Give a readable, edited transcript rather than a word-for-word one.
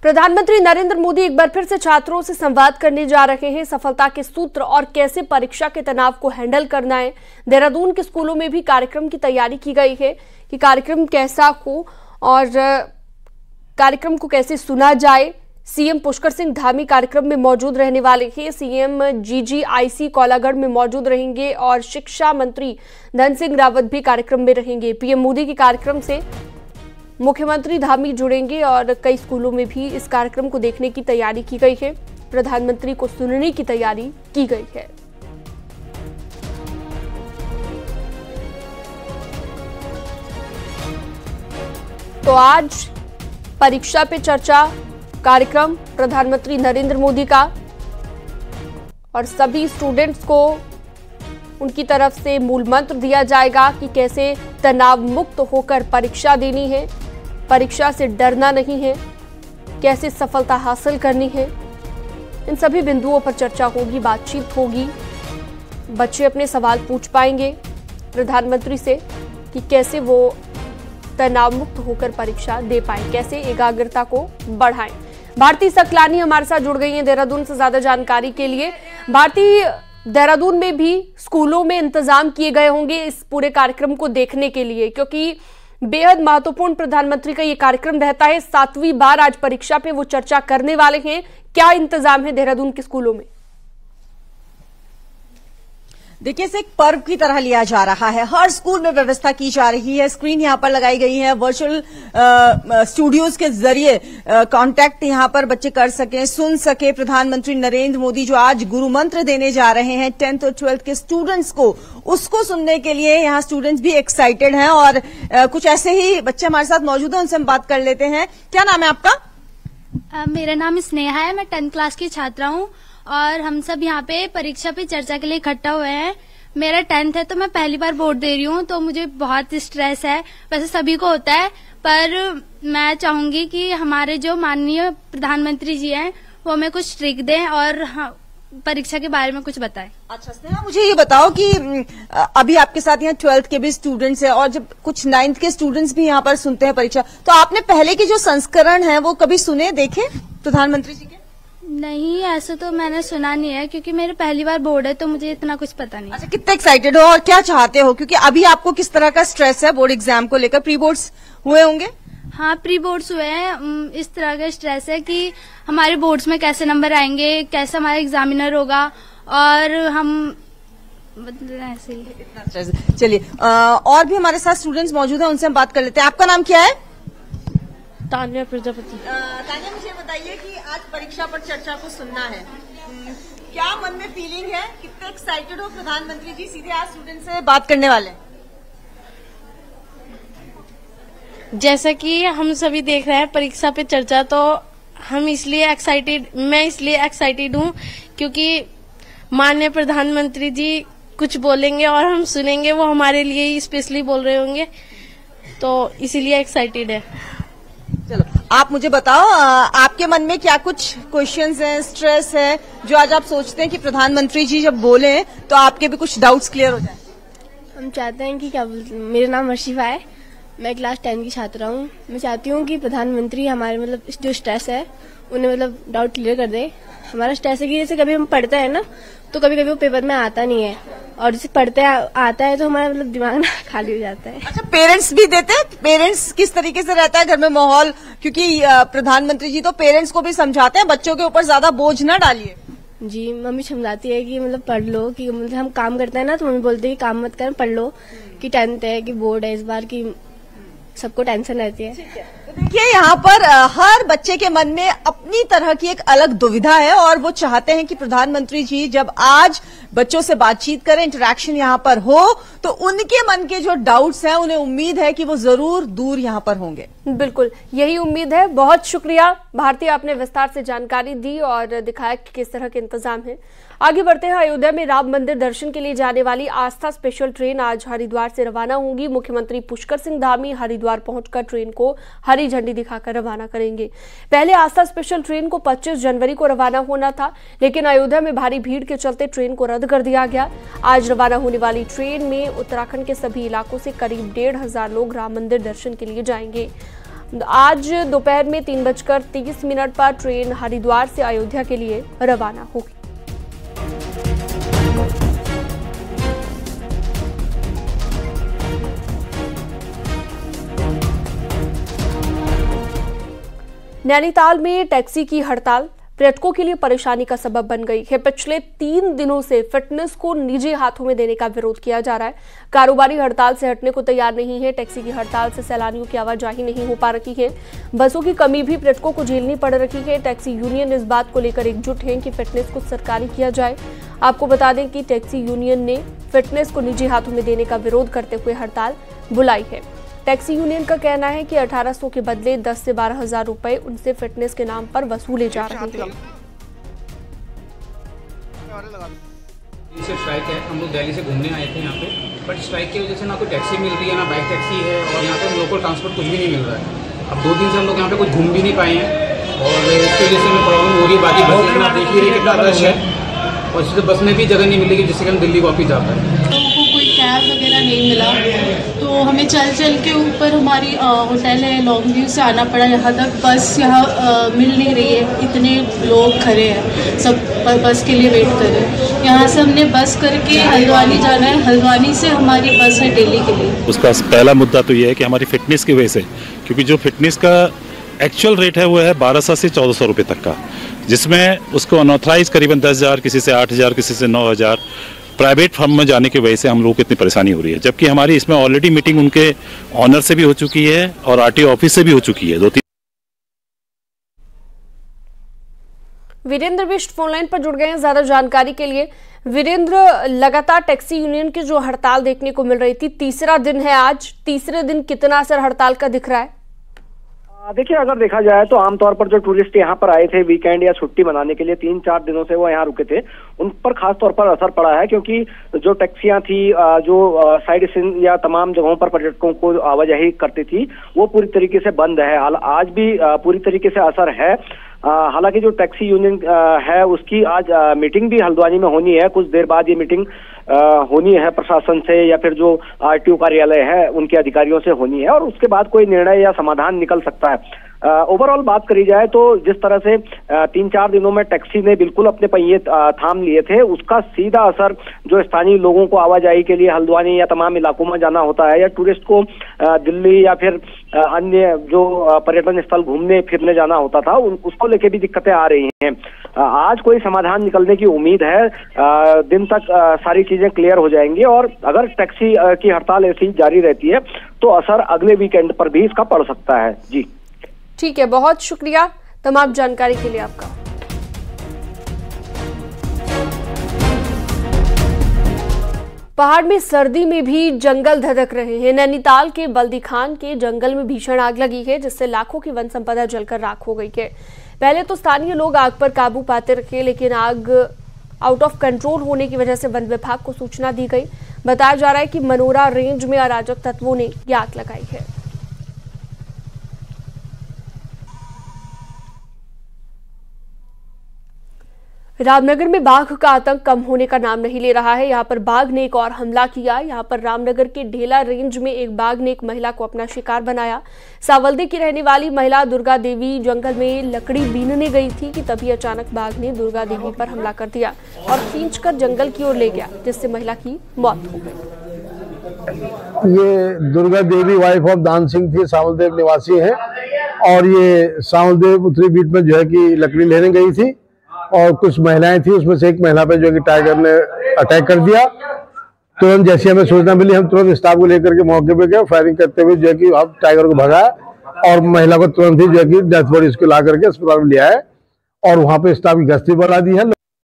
प्रधानमंत्री नरेंद्र मोदी एक बार फिर से छात्रों से संवाद करने जा रहे हैं। सफलता के सूत्र और कैसे परीक्षा के तनाव को हैंडल करना है। देहरादून के स्कूलों में भी कार्यक्रम की तैयारी की गई है कि कार्यक्रम कैसा हो और कार्यक्रम को कैसे सुना जाए। सीएम पुष्कर सिंह धामी कार्यक्रम में मौजूद रहने वाले हैं। सीएम जीजीआईसी कोलागढ़ में मौजूद रहेंगे और शिक्षा मंत्री धन सिंह रावत भी कार्यक्रम में रहेंगे। पीएम मोदी के कार्यक्रम से मुख्यमंत्री धामी जुड़ेंगे और कई स्कूलों में भी इस कार्यक्रम को देखने की तैयारी की गई है। प्रधानमंत्री को सुनने की तैयारी की गई है। तो आज परीक्षा पे चर्चा कार्यक्रम प्रधानमंत्री नरेंद्र मोदी का और सभी स्टूडेंट्स को उनकी तरफ से मूल मंत्र दिया जाएगा कि कैसे तनाव मुक्त होकर परीक्षा देनी है, परीक्षा से डरना नहीं है, कैसे सफलता हासिल करनी है। इन सभी बिंदुओं पर चर्चा होगी, बातचीत होगी। बच्चे अपने सवाल पूछ पाएंगे प्रधानमंत्री से कि कैसे वो तनाव मुक्त होकर परीक्षा दे पाए, कैसे एकाग्रता को बढ़ाएं। भारती सकलानी हमारे साथ जुड़ गई हैं देहरादून से ज्यादा जानकारी के लिए। भारती, देहरादून में भी स्कूलों में इंतजाम किए गए होंगे इस पूरे कार्यक्रम को देखने के लिए, क्योंकि बेहद महत्वपूर्ण प्रधानमंत्री का ये कार्यक्रम रहता है। 7वीं बार आज परीक्षा पे वो चर्चा करने वाले हैं। क्या इंतजाम है देहरादून के स्कूलों में? देखिए, इसे एक पर्व की तरह लिया जा रहा है। हर स्कूल में व्यवस्था की जा रही है। स्क्रीन यहां पर लगाई गई है। वर्चुअल स्टूडियोज के जरिए कांटेक्ट यहां पर बच्चे कर सकें, सुन सके प्रधानमंत्री नरेंद्र मोदी जो आज गुरु मंत्र देने जा रहे हैं 10th और 12th के स्टूडेंट्स को, उसको सुनने के लिए यहां स्टूडेंट्स भी एक्साइटेड हैं। और कुछ ऐसे ही बच्चे हमारे साथ मौजूद हैं, उनसे हम बात कर लेते हैं। क्या नाम है आपका? मेरा नाम स्नेहा है। मैं 10th क्लास की छात्रा हूँ और हम सब यहाँ पे परीक्षा पे चर्चा के लिए इकट्ठा हुए हैं। मेरा 10th है तो मैं पहली बार बोर्ड दे रही हूँ, तो मुझे बहुत स्ट्रेस है। वैसे सभी को होता है, पर मैं चाहूंगी कि हमारे जो माननीय प्रधानमंत्री जी हैं वो हमें कुछ ट्रिक दें और परीक्षा के बारे में कुछ बताएं। अच्छा स्नेहा, मुझे ये बताओ कि अभी आपके साथ यहाँ 12th के भी स्टूडेंट्स हैं और जब कुछ 9th के स्टूडेंट्स भी यहाँ पर सुनते हैं परीक्षा, तो आपने पहले के जो संस्करण है वो कभी सुने, देखे प्रधानमंत्री जी के? नहीं, ऐसा तो मैंने सुना नहीं है, क्योंकि मेरे पहली बार बोर्ड है तो मुझे इतना कुछ पता नहीं। अच्छा, कितने एक्साइटेड हो और क्या चाहते हो? क्योंकि अभी आपको किस तरह का स्ट्रेस है बोर्ड एग्जाम को लेकर? प्री बोर्ड्स हुए होंगे? हाँ, प्री बोर्ड्स हुए हैं। इस तरह का स्ट्रेस है कि हमारे बोर्ड्स में कैसे नंबर आएंगे, कैसा हमारा एग्जामिनर होगा, और हम ऐसे ही इतना स्ट्रेस। चलिए, और भी हमारे साथ स्टूडेंट्स मौजूद हैं, उनसे हम बात कर लेते हैं। आपका नाम क्या है? तान्या प्रजापति। तान्या, मुझे बताइए कि आज परीक्षा पर चर्चा को सुनना है, क्या मन में फीलिंग है? कितने एक्साइटेड हो? प्रधानमंत्री जी सीधे आज स्टूडेंट से बात करने वाले हैं। जैसा कि हम सभी देख रहे हैं परीक्षा पे चर्चा, तो मैं इसलिए एक्साइटेड हूँ क्योंकि माननीय प्रधानमंत्री जी कुछ बोलेंगे और हम सुनेंगे। वो हमारे लिए ही स्पेशली बोल रहे होंगे, तो इसीलिए एक्साइटेड है। चलो, आप मुझे बताओ, आपके मन में क्या कुछ क्वेश्चंस हैं, स्ट्रेस है, जो आज आप सोचते हैं कि प्रधानमंत्री जी जब बोले तो आपके भी कुछ डाउट्स क्लियर हो जाए? हम चाहते हैं कि मेरा नाम अर्शिफा है, मैं क्लास 10 की छात्रा हूँ। मैं चाहती हूँ कि प्रधानमंत्री हमारे जो स्ट्रेस है उन्हें डाउट क्लियर कर दे। हमारा स्ट्रेस है कि जैसे कभी हम पढ़ते हैं ना, तो कभी कभी वो पेपर में आता नहीं है, और जैसे पढ़ते आता है तो हमारा दिमाग ना खाली हो जाता है। अच्छा, पेरेंट्स भी देते हैं? पेरेंट्स किस तरीके से रहता है घर में माहौल? क्योंकि प्रधानमंत्री जी तो पेरेंट्स को भी समझाते हैं, बच्चों के ऊपर ज्यादा बोझ न डालिए। जी, मम्मी समझाती है कि पढ़ लो, कि हम काम करते हैं ना तो मम्मी बोलती है कि काम मत कर, पढ़ लो, कि 10th है, कि बोर्ड है इस बार, की सबको टेंशन रहती है। तो देखिए, यहाँ पर हर बच्चे के मन में अपनी तरह की एक अलग दुविधा है और वो चाहते हैं कि प्रधानमंत्री जी जब आज बच्चों से बातचीत करें, इंटरेक्शन यहाँ पर हो, तो उनके मन के जो डाउट्स हैं उन्हें उम्मीद है कि वो जरूर दूर यहाँ पर होंगे। बिल्कुल, यही उम्मीद है। बहुत शुक्रिया भारती, आपने विस्तार से जानकारी दी और दिखाया कि किस तरह के इंतजाम है। आगे बढ़ते हैं। अयोध्या में राम मंदिर दर्शन के लिए जाने वाली आस्था स्पेशल ट्रेन आज हरिद्वार से रवाना होगी। मुख्यमंत्री पुष्कर सिंह धामी हरिद्वार पहुंचकर ट्रेन को हरी झंडी दिखाकर रवाना करेंगे। पहले आस्था स्पेशल ट्रेन को 25 जनवरी को रवाना होना था, लेकिन अयोध्या में भारी भीड़ के चलते ट्रेन को रद्द कर दिया गया। आज रवाना होने वाली ट्रेन में उत्तराखंड के सभी इलाकों से करीब 1,500 लोग राम मंदिर दर्शन के लिए जाएंगे। आज दोपहर में 3:30 पर ट्रेन हरिद्वार से अयोध्या के लिए रवाना होगी। नैनीताल में टैक्सी की हड़ताल पर्यटकों के लिए परेशानी का सबब बन गई है। पिछले 3 दिनों से फिटनेस को निजी हाथों में देने का विरोध किया जा रहा है। कारोबारी हड़ताल से हटने को तैयार नहीं है। टैक्सी की हड़ताल से सैलानियों की आवाजाही नहीं हो पा रही है। बसों की कमी भी पर्यटकों को झेलनी पड़ रही है। टैक्सी यूनियन इस बात को लेकर एकजुट है कि फिटनेस को सरकारी किया जाए। आपको बता दें कि टैक्सी यूनियन ने फिटनेस को निजी हाथों में देने का विरोध करते हुए हड़ताल बुलाई है। टैक्सी यूनियन का कहना है कि 1800 के बदले 10 से 12,000 रुपए उनसे फिटनेस के नाम पर वसूले जा रहे हैं। स्ट्राइक है, हम लोग दिल्ली से घूमने आए थे यहाँ पे, बट स्ट्राइक की वजह से ना कोई टैक्सी मिल रही है, ना बाइक टैक्सी है, और यहाँ पे लोकल ट्रांसपोर्ट कुछ भी नहीं मिल रहा है। अब 2 दिन से हम लोग यहाँ पे कुछ घूम भी नहीं पाए हैं और इसकी वजह से हमें प्रॉब्लम हो रही है। बाकी बस में आप देख ही रहे कितना रश है और इससे बस में भी जगह नहीं मिलेगी जिससे कि हम दिल्ली वापस जा पाए। लोगों को कोई कैब वगैरह नहीं मिला तो हमें चल के ऊपर हमारी होटल है लॉन्ग व्यू से आना पड़ा यहाँ तक। बस यहाँ मिल नहीं रही है, इतने लोग खड़े हैं, सब बस के लिए वेट कर रहे हैं। यहाँ से हमने बस करके हल्द्वानी जाना है, हल्द्वानी से हमारी बस है दिल्ली के लिए। उसका पहला मुद्दा तो ये है कि हमारी फिटनेस की वजह से, क्योंकि जो फिटनेस का एक्चुअल रेट है वो है 1200 से 1400 रुपये तक का, जिसमें उसको अनऑथराइज करीबन 10,000, किसी से 8,000, किसी से 9,000 प्राइवेट फर्म में जाने की वजह से हम लोगों को इतनी परेशानी हो रही है। जबकि हमारी इसमें ऑलरेडी मीटिंग उनके ऑनर से भी हो चुकी है और आरटीओ ऑफिस से भी हो चुकी है। 2-3 वीरेंद्र बिष्ट फोनलाइन पर जुड़ गए हैं ज्यादा जानकारी के लिए। वीरेंद्र, लगातार टैक्सी यूनियन की जो हड़ताल देखने को मिल रही थी, तीसरा दिन है आज, तीसरे दिन कितना असर हड़ताल का दिख रहा है? देखिए, अगर देखा जाए तो आमतौर पर जो टूरिस्ट यहाँ पर आए थे वीकेंड या छुट्टी मनाने के लिए 3-4 दिनों से वो यहाँ रुके थे, उन पर खास तौर पर असर पड़ा है, क्योंकि जो टैक्सियां थी जो साइड सीन या तमाम जगहों पर पर्यटकों को आवाजाही करती थी वो पूरी तरीके से बंद है। आज भी पूरी तरीके से असर है। हालांकि जो टैक्सी यूनियन है उसकी आज मीटिंग भी हल्द्वानी में होनी है। कुछ देर बाद ये मीटिंग होनी है प्रशासन से या फिर जो आरटीओ कार्यालय है उनके अधिकारियों से होनी है और उसके बाद कोई निर्णय या समाधान निकल सकता है। ओवरऑल बात करी जाए तो जिस तरह से 3-4 दिनों में टैक्सी ने बिल्कुल अपने पहिए थाम लिए थे, उसका सीधा असर जो स्थानीय लोगों को आवाजाही के लिए हल्द्वानी या तमाम इलाकों में जाना होता है या टूरिस्ट को दिल्ली या फिर अन्य जो पर्यटन स्थल घूमने फिरने जाना होता था, उसको लेके भी दिक्कतें आ रही हैं। आज कोई समाधान निकलने की उम्मीद है। दिन तक सारी चीजें क्लियर हो जाएंगी और अगर टैक्सी की हड़ताल ऐसी जारी रहती है तो असर अगले वीकेंड पर भी इसका पड़ सकता है। जी ठीक है, बहुत शुक्रिया तमाम जानकारी के लिए आपका। पहाड़ में सर्दी में भी जंगल धधक रहे हैं। नैनीताल के बल्दी खान के जंगल में भीषण आग लगी है जिससे लाखों की वन संपदा जलकर राख हो गई है। पहले तो स्थानीय लोग आग पर काबू पाते रखे, लेकिन आग आउट ऑफ कंट्रोल होने की वजह से वन विभाग को सूचना दी गई। बताया जा रहा है कि मनोरा रेंज में अराजक तत्वों ने ये आग लगाई है। रामनगर में बाघ का आतंक कम होने का नाम नहीं ले रहा है। यहां पर बाघ ने एक और हमला किया। यहां पर रामनगर के ढेला रेंज में एक बाघ ने एक महिला को अपना शिकार बनाया। सावल्दी की रहने वाली महिला दुर्गा देवी जंगल में लकड़ी बीनने गई थी कि तभी अचानक बाघ ने दुर्गा देवी पर हमला कर दिया और खींचकर जंगल की ओर ले गया, जिससे महिला की मौत हो गई। ये दुर्गा देवी वाइफ ऑफ दान सिंह थी, सावलदेव निवासी है और ये सावलदेव उत्तरी बीट में जो है कि लकड़ी लेने गई थी और कुछ महिलाएं थी, उसमें से एक महिला पे जो है कि टाइगर ने अटैक कर दिया। तुरंत जैसे हमें सूचना मिली हम तुरंत स्टाफ को लेकर के मौके पे गए, फायरिंग करते हुए जो है कि अब टाइगर को भगाया और महिला को तुरंत ही जो है कि डेथ बॉडी उसको ला करके अस्पताल में ले आए और वहां पे स्टाफ की गश्ती बढ़ा दी है।